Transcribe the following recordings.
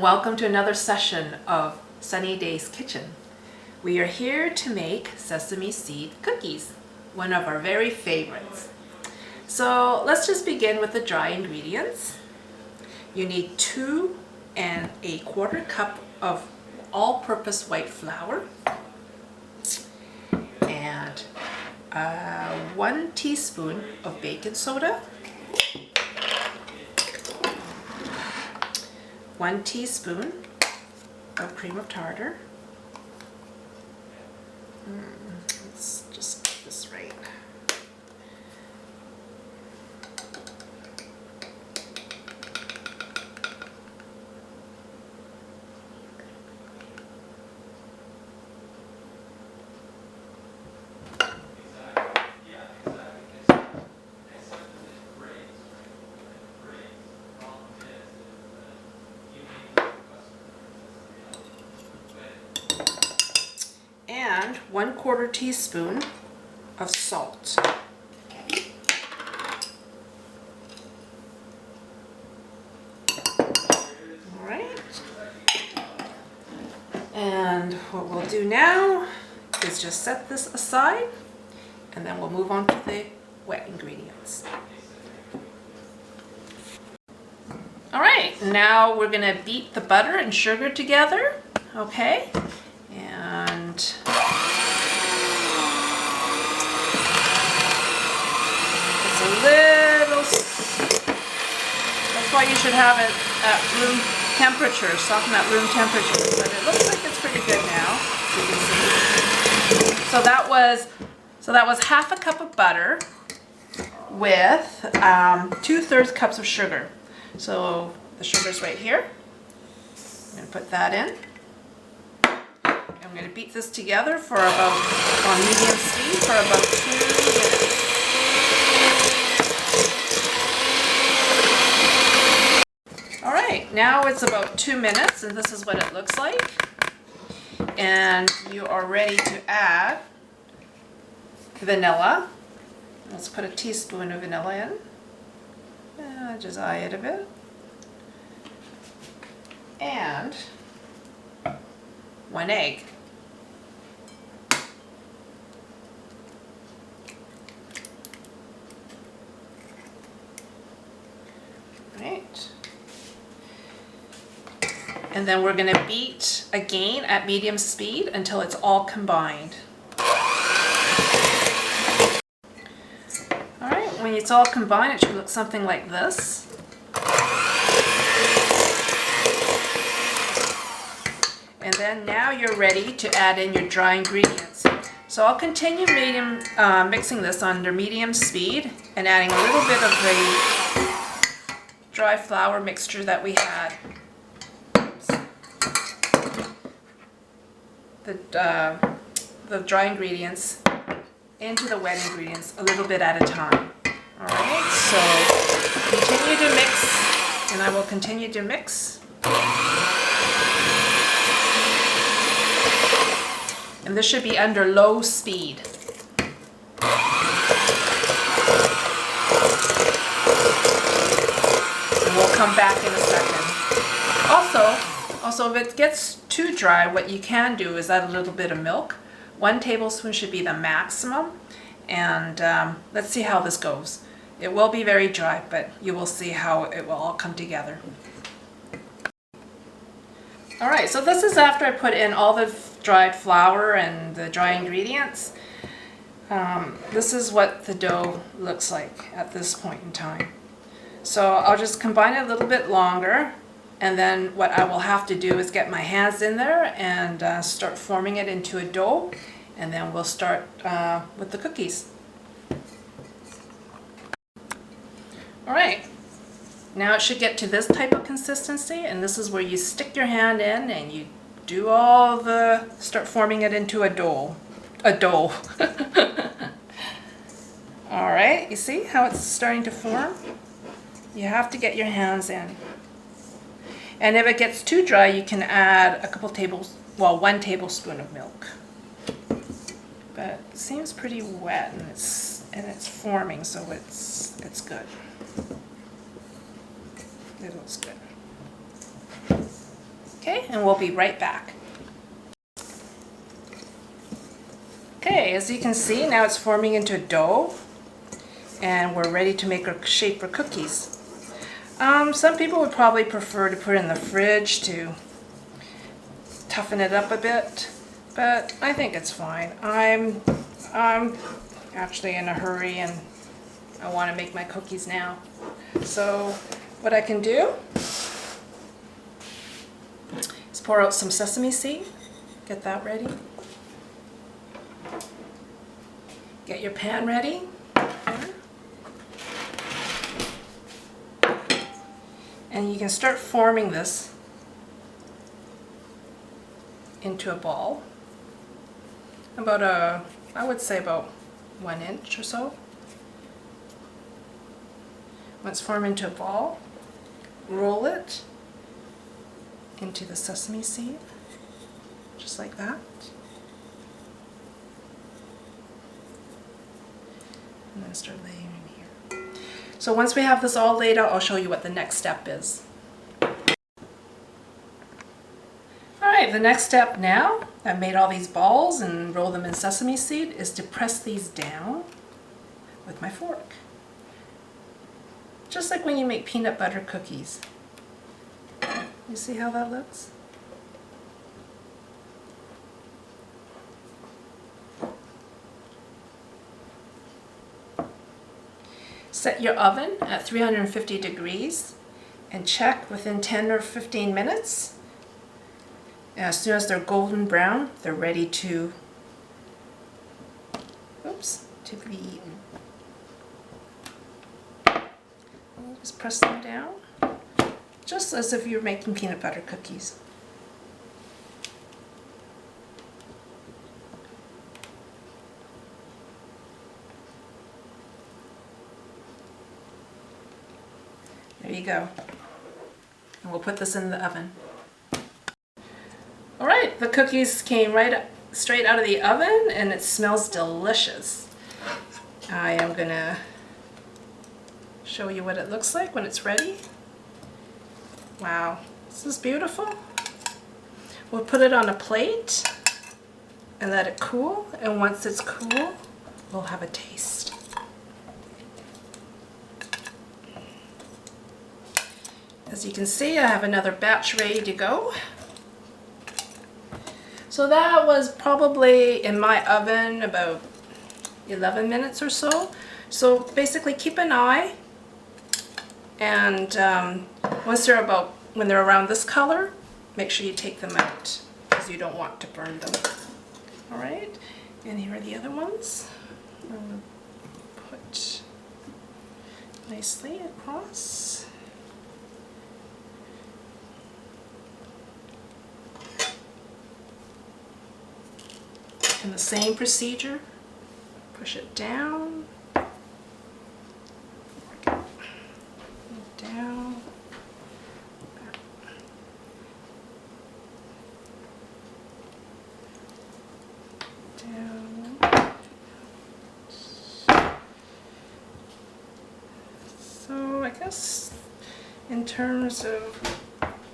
and welcome to another session of Sunny Day's Kitchen. We are here to make sesame seed cookies, one of our very favorites. So let's just begin with the dry ingredients. You need 2 1/4 cup of all-purpose white flour and 1 teaspoon of baking soda, 1 teaspoon of cream of tartar. Let's just get this right. And 1/4 teaspoon of salt. All right. And what we'll do now is just set this aside, and then we'll move on to the wet ingredients. All right, now we're going to beat the butter and sugar together, okay? And it's a little, that's why you should have it at room temperature, soften at room temperature, but it looks like it's pretty good now, as you can see. So that was 1/2 cup of butter with 2/3 cups of sugar. So the sugar's right here. I'm going to put that in. I'm going to beat this together for about, on medium speed, for about 2 minutes. Alright, now it's about 2 minutes and this is what it looks like. And you are ready to add vanilla. Let's put a teaspoon of vanilla in. Just eye it a bit. And 1 egg. Right. And then we're going to beat again at medium speed until it's all combined. Alright, when it's all combined, it should look something like this. And then now you're ready to add in your dry ingredients. So I'll continue mixing this under medium speed and adding a little bit of the dry flour mixture that we had. The dry ingredients into the wet ingredients a little bit at a time. Alright, so continue to mix, and I will continue to mix. And this should be under low speed. And we'll come back in a second. Also, if it gets too dry, what you can do is add a little bit of milk. 1 tablespoon should be the maximum. And let's see how this goes. It will be very dry, but you will see how it will all come together. Alright, so this is after I put in all the dried flour and the dry ingredients. This is what the dough looks like at this point in time. So I'll just combine it a little bit longer, and then what I will have to do is get my hands in there and start forming it into a dough, and then we'll start with the cookies. Alright. Now it should get to this type of consistency, and this is where you stick your hand in and you do start forming it into a dough. Alright, you see how it's starting to form? You have to get your hands in. And if it gets too dry, you can add 1 tablespoon of milk. But it seems pretty wet, and it's forming, so it's good. 这种是。Okay, and we'll be right back. Okay, as you can see, now it's forming into a dough, and we're ready to make our shape for cookies. Some people would probably prefer to put it in the fridge to toughen it up a bit, but I think it's fine. I'm actually in a hurry and I want to make my cookies now. So what I can do is pour out some sesame seed, get that ready. Get your pan ready. And you can start forming this into a ball. About I would say about 1 inch or so. Once formed into a ball, roll it into the sesame seed, just like that. And then start laying in here. So once we have this all laid out, I'll show you what the next step is. Alright, the next step now, I've made all these balls and rolled them in sesame seed, is to press these down with my fork. Just like when you make peanut butter cookies. You see how that looks? Set your oven at 350 degrees and check within 10 or 15 minutes. As soon as they're golden brown, they're ready to, to be eaten. Just press them down, just as if you're making peanut butter cookies. There you go. And we'll put this in the oven. Alright, the cookies came straight out of the oven and it smells delicious. I am gonna show you what it looks like when it's ready. Wow, this is beautiful. We'll put it on a plate and let it cool, and once it's cool, we'll have a taste. As you can see, I have another batch ready to go. So that was probably in my oven about 11 minutes or so. So basically keep an eye, and once when they're around this color, make sure you take them out because you don't want to burn them. Alright, and here are the other ones. I'm going to put nicely across. And the same procedure, push it down, down, back. Down. So I guess in terms of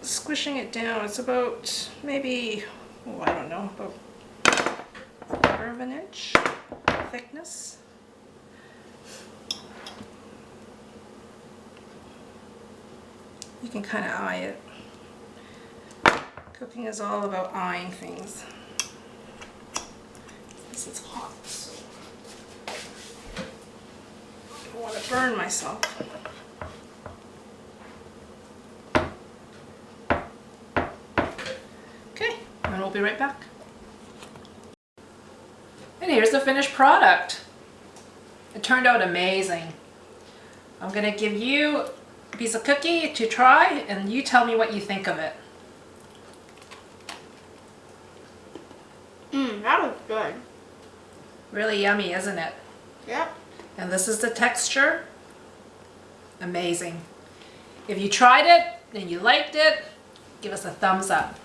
squishing it down, it's about maybe, oh, I don't know, about 1/4 inch thickness. You can kind of eye it. Cooking is all about eyeing things. This is hot, so I don't want to burn myself. Okay, and we'll be right back. And here's the finished product. It turned out amazing. I'm going to give you a piece of cookie to try, and you tell me what you think of it. That was good. Really yummy, isn't it? Yep. And this is the texture. Amazing. If you tried it and you liked it, give us a thumbs up.